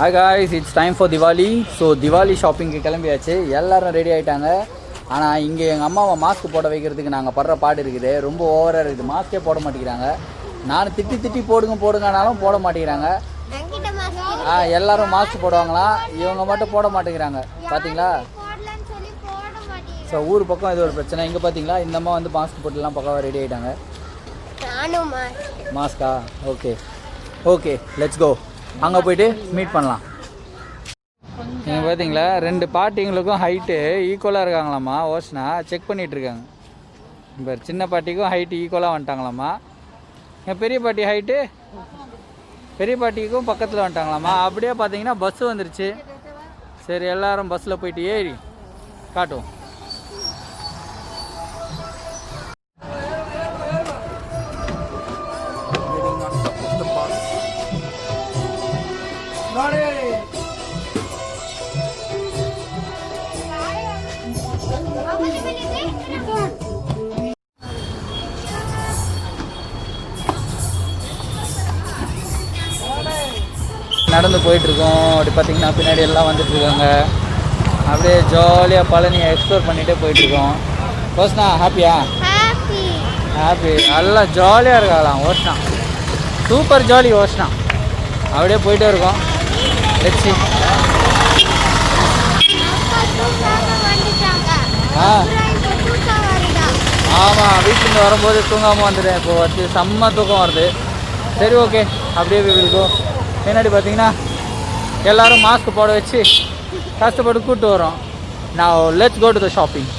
Hi guys, it's time for Diwali. So Diwali shopping கிளம்பியாச்சு. எல்லாரும் ready ஆயிட்டாங்க. ஆனா இங்க எங்க அம்மாவை மாஸ்க் போட வைக்கிறதுக்கு நாங்க படுற பாடு இருக்குது. ரொம்ப ஓவரா இருக்குது. மாஸ்கே போட மாட்டேங்கிறாங்க. நான் திட்டி போடுங்கனாலும் போட மாட்டேங்கிறாங்க. எல்லாரும் மாஸ்க் போடுவாங்களாம். இவங்க மட்டும் போட மாட்டேங்கிறாங்க. பாத்தீங்களா? ஸோ ஊர் பக்கம் இது ஒரு பிரச்சனை. இங்கே பார்த்தீங்களா இந்த அம்மா வந்து மாஸ்க் போட்டுலாம் பக்காவாக ரெடி ஆகிட்டாங்க. மாஸ்கா ஓகே ஓகே லெட்ஸ் கோ. அங்கே போய்ட்டு மீட் பண்ணலாம். நீங்கள் பார்த்தீங்களா 2 பாட்டிங்களுக்கும் ஹைட்டு ஈக்குவலாக இருக்காங்களாம்மா. ஓஷனா செக் பண்ணிகிட்ருக்காங்க. இப்போ சின்ன பாட்டிக்கும் ஹைட்டு ஈக்குவலாக வந்துட்டாங்களாம்மா. என் பெரிய பாட்டி ஹைட்டு பெரிய பாட்டிக்கும் பக்கத்தில் வந்துட்டாங்களாம்மா. அப்படியே பார்த்தீங்கன்னா பஸ்ஸு வந்துருச்சு. சரி எல்லோரும் பஸ்ஸில் போயிட்டு ஏறி காட்டுவோம். நடந்து போயிட்டுருக்கோம். அப்படி பார்த்தீங்கன்னா பின்னாடி எல்லாம் வந்துட்டுருக்காங்க. அப்படியே ஜாலியாக பழனியை எக்ஸ்ப்ளோர் பண்ணிகிட்டே போயிட்டுருக்கோம். ஓஷ்னா ஹாப்பியா? ஹாப்பி நல்லா ஜாலியாக இருக்கலாம். ஓஷ்னா சூப்பர் ஜாலி. ஓஷ்னா அப்படியே போயிட்டே இருக்கோம். லெட்ஸி ஆமாம் வீட்டிலேருந்து வரும்போது தூங்காமல் வந்துட்டேன். இப்போ வந்து செம்ம தூக்கம் வருது. சரி ஓகே அப்படியே இருக்கும். பின்னாடி பார்த்தீங்கன்னா எல்லோரும் மாஸ்க் போட வச்சு கஷ்டப்பட்டு கூப்பிட்டு வரோம். நான் let's go to the shopping.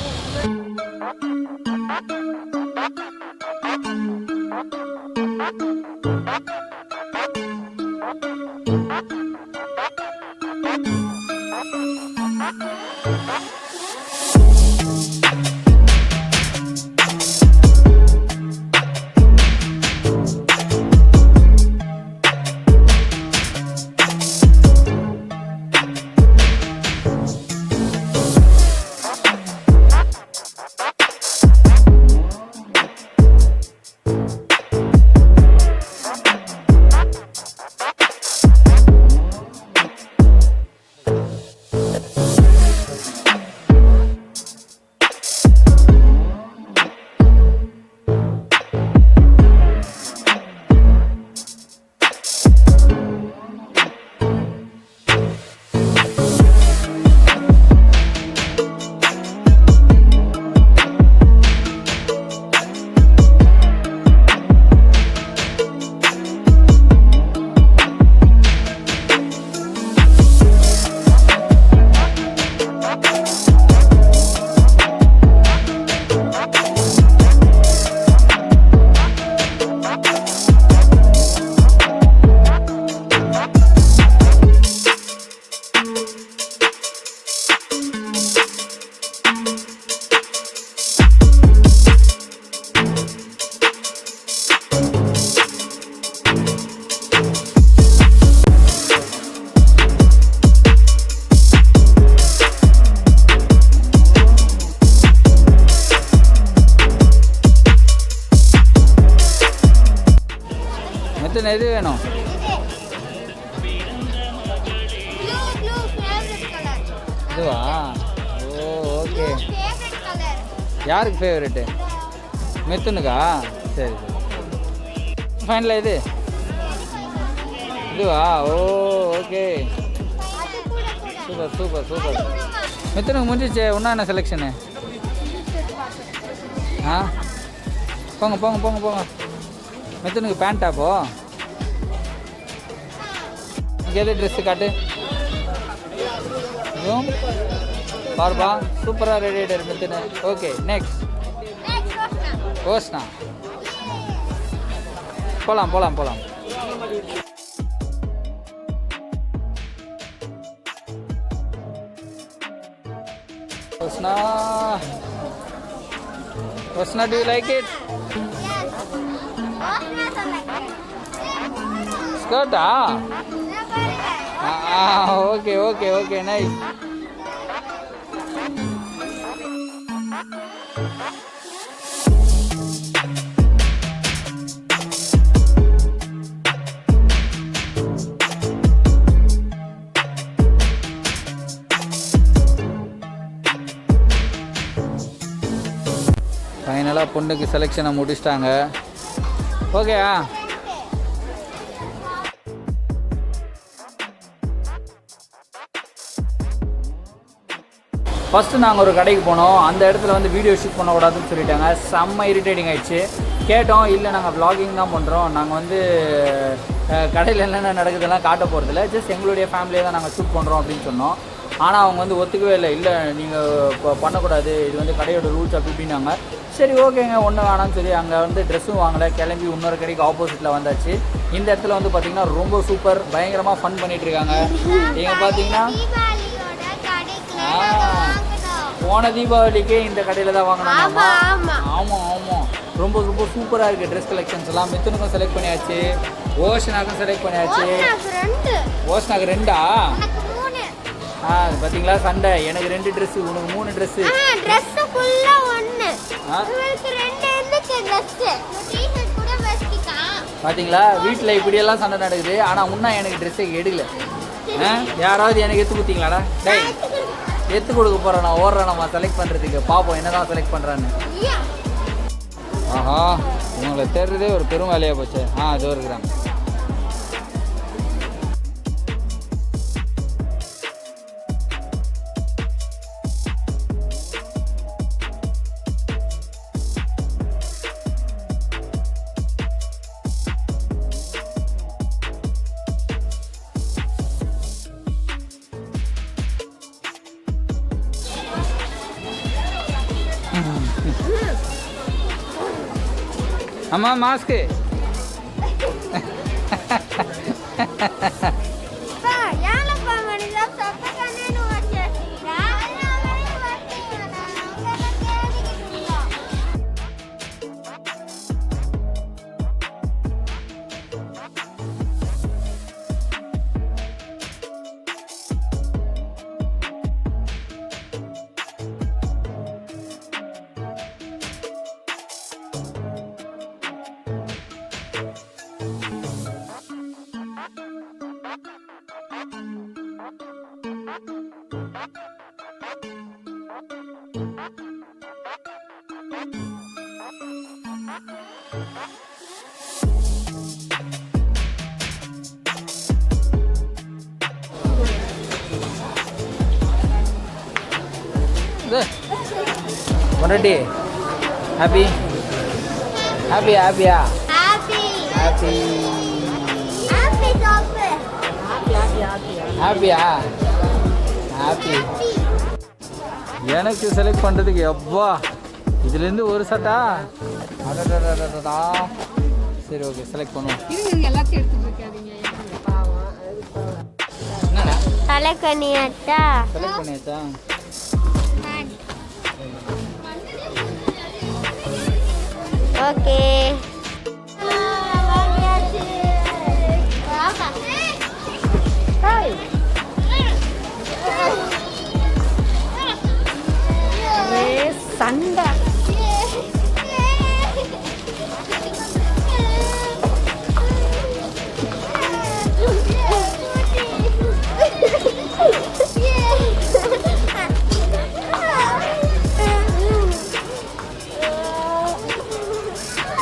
எது வேணும்? இதுவா? Oh okay. யாருக்கு ஃபேவரெட்டு? மித்துனுக்கா? சரி சரி. ஃபைனலாக இது இதுவா? Oh okay super super super. மித்துனுக்கு முடிஞ்சிச்சு. ஒன்றா என்ன செலெக்ஷனு? ஆ போங்க போங்க போங்க போங்க. மித்துனுக்கு பேண்ட்டா? போ எது ட்ரெஸ்ஸு காட்டு. இதுவும் பார்ப்பா சூப்பராக ரெடி ஆகிட்டார் மித்துனு. Okay next ஓஷ்னா. போகலாம் போகலாம் போகலாம். Oshna Oshna do you like it? ஸ்கர்ட்டா? Okay okay okay nice. ஃபைனலாக பொண்ணுக்கு செலெக்ஷனை முடிச்சிட்டாங்க. ஓகேயா? ஃபஸ்ட்டு நாங்கள் ஒரு கடைக்கு போனோம். அந்த இடத்துல வந்து வீடியோ ஷூட் பண்ணக்கூடாதுன்னு சொல்லிட்டாங்க. செம்ம இரிட்டேட்டிங் ஆகிடுச்சு. கேட்டோம், இல்லை நாங்கள் வ்ளாகிங் தான் பண்ணுறோம், நாங்கள் வந்து கடையில் என்னென்ன நடக்குதுலாம் காட்ட போகிறதில்ல, ஜஸ்ட் எங்களுடைய ஃபேமிலியை தான் நாங்கள் ஷூட் பண்ணுறோம் அப்படின்னு சொன்னோம். ஆனால் அவங்க வந்து ஒத்துக்கவே இல்லை. இல்லை நீங்கள் இப்போ பண்ணக்கூடாது, இது வந்து கடையோட ரூல்ஸ் அப்படி இப்படின்னாங்க. சரி ஓகேங்க, ஒன்றும் வேணாம்னு சொல்லி அங்கே வந்து ட்ரெஸ்ஸும் வாங்கலை, கிளம்பி இன்னொரு கடைக்கு ஆப்போசிட்டில் வந்தாச்சு. இந்த இடத்துல வந்து பார்த்திங்கன்னா ரொம்ப சூப்பர், பயங்கரமாக ஃபன் பண்ணிகிட்ருக்காங்க. இங்கே பார்த்தீங்கன்னா போன தீபாவளிக்கே இந்த கடையில் தான் வாங்கினோம். ஆமாம் ஆமாம், ரொம்ப ரொம்ப சூப்பராக இருக்குது ட்ரெஸ் கலெக்ஷன்ஸ் எல்லாம். மித்துனுக்கும் செலக்ட் பண்ணியாச்சு, ஓஷனாக்கும் செலக்ட் பண்ணியாச்சு. ஓஷனாக்கு 2ஆ? பார்த்தீங்களா சண்டை, எனக்கு 2 ட்ரெஸ்ஸு, உனக்கு 3 ட்ரெஸ்ஸு. பார்த்தீங்களா, வீட்டில் இப்படியெல்லாம் சண்டை நடக்குது. ஆனால் முன்னா எனக்கு ட்ரெஸ்ஸை எடுக்கல. யாராவது எனக்கு எடுத்து கொடுத்தீங்களாடா? டேய், எடுத்து கொடுக்க போகிறேன், நான் ஓடுறேன் நம்ம செலக்ட் பண்ணுறதுக்கு. பார்ப்போம் என்னதான் செலக்ட் பண்ணுறான்னு. ஆஹா, இவங்களை தேடுறதே ஒரு பெரும் வேலையாக போச்சு. இதோ இருக்கிறாங்க. அம்மா mask. Ready? Happy? Happy, happy, happy, happy, happy, happy, happy. எனக்கு செலக்ட் பண்ணுறதுக்கு எவ்வா இதுலேருந்து ஒரு சட்டா. அடடா, சரி ஓகே, செலக்ட் பண்ணுவோம். என்னடா செலக்ட் பண்ணியாச்சா? செலக்ட் பண்ணியாச்சா? ஓகே. சண்டை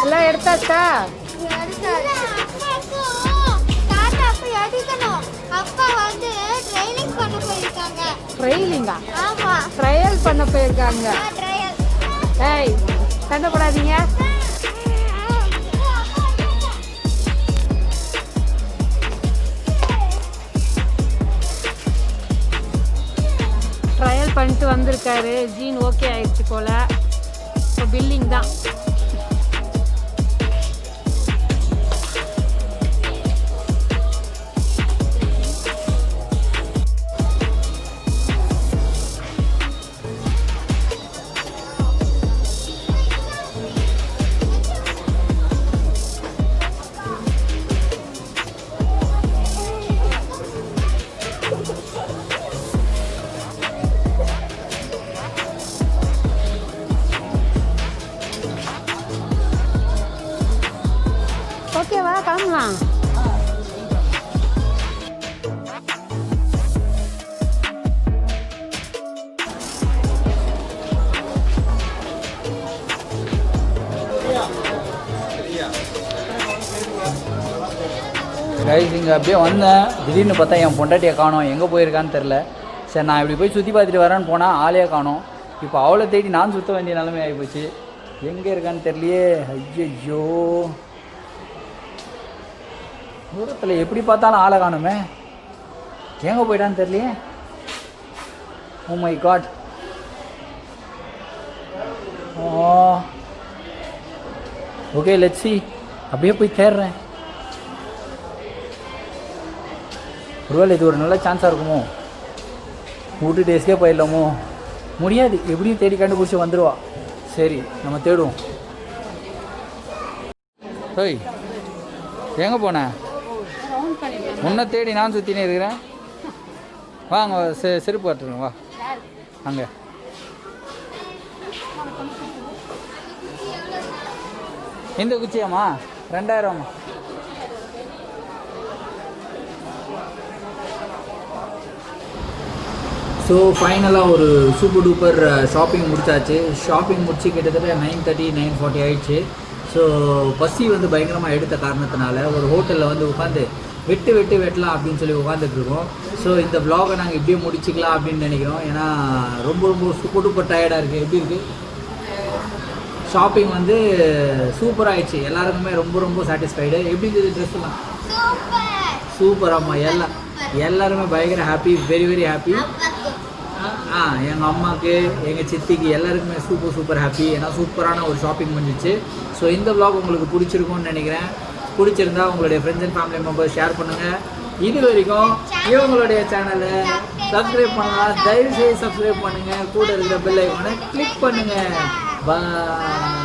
எல்லாம் எடுத்தாச்சா? ட்ரையலிங்கா? ஆமா, ட்ரையல் பண்ண போயிருக்காங்க. ஏய், சண்டை போடாதீங்க. ட்ரையல் பண்ணிட்டு வந்திருக்காரு. ஜீன் ஓகே ஆயிடுச்சு போல. இப்போ பில்லிங் தான். ஓகேவா, கிளம்பலாம். கைஸ் இங்கே அப்படியே வந்தேன், திடீர்னு பார்த்தா என் பொண்டாட்டியை காணோம், எங்கே போயிருக்கான்னு தெரில. சரி நான் இப்படி போய் சுற்றி பார்த்துட்டு வரேன்னு போனால் ஆளையே காணோம். இப்போ அவளை தேடி நான் சுற்ற வேண்டிய நிலைமை ஆகிப்போச்சு. எங்கே இருக்கான்னு தெரியலையே. ஐயோ, தூரத்தில் எப்படி பார்த்தாலும் ஆளை காணுமே, எங்கே போயிட்டான்னு தெரியலையே. Oh my god. Okay let's see. அப்படியே போய் தேடுறேன். ஒருவேளை இது ஒரு நல்ல சான்ஸாக இருக்குமோ, விட்டுட்டு எஸ்கேப் போயிடலாமோ? முடியாது, எப்படியும் தேடி கண்டுபிடிச்சி வந்துடுவா. சரி நம்ம தேடுவோம். ஓய் எங்கே போனேன்? முன்ன தேடி நான் சுற்றினே இருக்கிறேன். வாங்க செருப்பு காட்டுருங்க, வா அங்கே. இந்த குச்சியாம்மா 2000. ஸோ ஃபைனலாக ஒரு சூப்பர் டூப்பர் ஷாப்பிங் முடிச்சாச்சு. ஷாப்பிங் முடிச்சு கிட்டத்தட்ட 9:30 9:40 ஆகிடுச்சு. ஸோ பசி வந்து பயங்கரமாக எடுத்த காரணத்தினால ஒரு ஹோட்டலில் வந்து உட்காந்து வெட்டலாம் அப்படின்னு சொல்லி உட்காந்துட்ருக்கோம். ஸோ இந்த வ்ளாகை நாங்கள் இப்படியே முடிச்சிக்கலாம் அப்படின்னு நினைக்கிறோம். ஏன்னா ரொம்ப சூப்பர் டூப்பர் டயர்டாக இருக்குது. எப்படி இருக்குது? ஷாப்பிங் வந்து சூப்பராக ஆயிடுச்சு. எல்லாருக்குமே ரொம்ப சாட்டிஸ்ஃபைடு. எப்படி இருந்தது ட்ரெஸ்லாம்? சூப்பராம்மா. எல்லாருமே பயங்கர ஹாப்பி, வெரி ஹாப்பி. எங்கள் அம்மாவுக்கு, எங்கள் சித்திக்கு எல்லாருக்குமே சூப்பர் ஹாப்பி. ஏன்னா சூப்பரான ஒரு ஷாப்பிங் பண்ணிச்சு. ஸோ இந்த vlog உங்களுக்கு பிடிச்சிருக்கும்னு நினைக்கிறேன். பிடிச்சிருந்தா உங்களுடைய friends and family members share பண்ணுங்கள். இது வரைக்கும் இவங்களுடைய சேனலை சப்ஸ்கிரைப் பண்ணலாம், தயவுசெய்து சப்ஸ்கிரைப் பண்ணுங்கள். கூட இருக்கிற பெல் ஐகானை கிளிக் பண்ணுங்கள். பாய்.